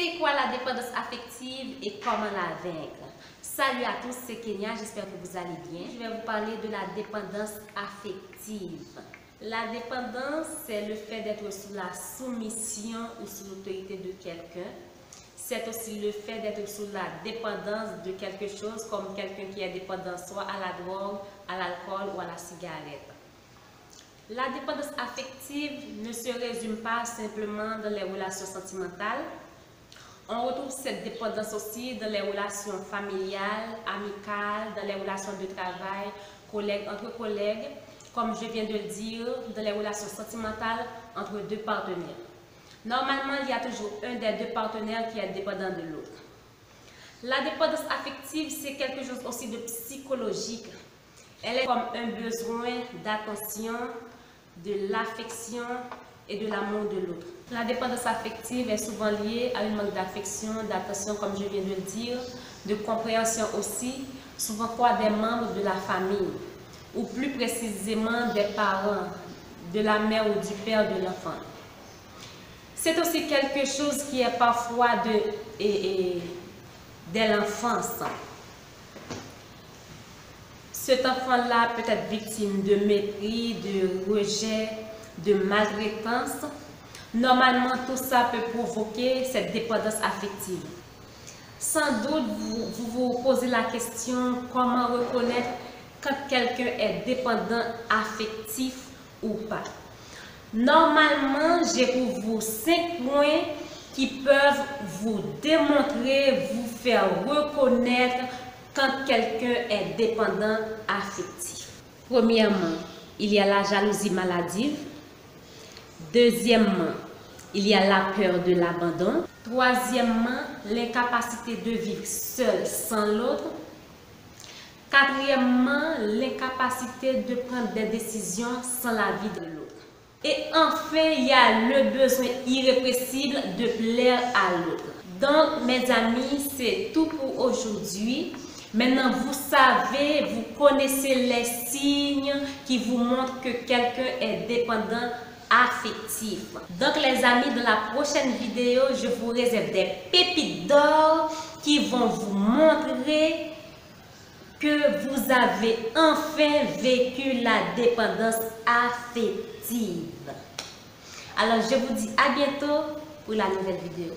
C'est quoi la dépendance affective et comment la vaincre? Salut à tous, c'est Kenya, j'espère que vous allez bien. Je vais vous parler de la dépendance affective. La dépendance, c'est le fait d'être sous la soumission ou sous l'autorité de quelqu'un. C'est aussi le fait d'être sous la dépendance de quelque chose, comme quelqu'un qui est dépendant soit à la drogue, à l'alcool ou à la cigarette. La dépendance affective ne se résume pas simplement dans les relations sentimentales. On retrouve cette dépendance aussi dans les relations familiales, amicales, dans les relations de travail, entre collègues, comme je viens de le dire, dans les relations sentimentales entre deux partenaires. Normalement, il y a toujours un des deux partenaires qui est dépendant de l'autre. La dépendance affective, c'est quelque chose aussi de psychologique. Elle est comme un besoin d'attention, de l'affection et de l'amour de l'autre. La dépendance affective est souvent liée à une manque d'affection, d'attention, comme je viens de le dire, de compréhension aussi, souvent par des membres de la famille, ou plus précisément des parents, de la mère ou du père de l'enfant. C'est aussi quelque chose qui est parfois dès l'enfance. Cet enfant-là peut être victime de mépris, de rejet, de maltraitance. Normalement, tout ça peut provoquer cette dépendance affective. Sans doute, vous vous posez la question comment reconnaître quand quelqu'un est dépendant affectif ou pas. Normalement, j'ai pour vous 5 points qui peuvent vous démontrer, vous faire reconnaître quand quelqu'un est dépendant affectif. Premièrement, il y a la jalousie maladive. Deuxièmement, il y a la peur de l'abandon. Troisièmement, l'incapacité de vivre seul sans l'autre. Quatrièmement, l'incapacité de prendre des décisions sans l'avis de l'autre. Et enfin, il y a le besoin irrépressible de plaire à l'autre. Donc, mes amis, c'est tout pour aujourd'hui. Maintenant, vous savez, vous connaissez les signes qui vous montrent que quelqu'un est dépendant affectif. Donc, les amis, dans la prochaine vidéo, je vous réserve des pépites d'or qui vont vous montrer que vous avez enfin vécu la dépendance affective. Alors, je vous dis à bientôt pour la nouvelle vidéo.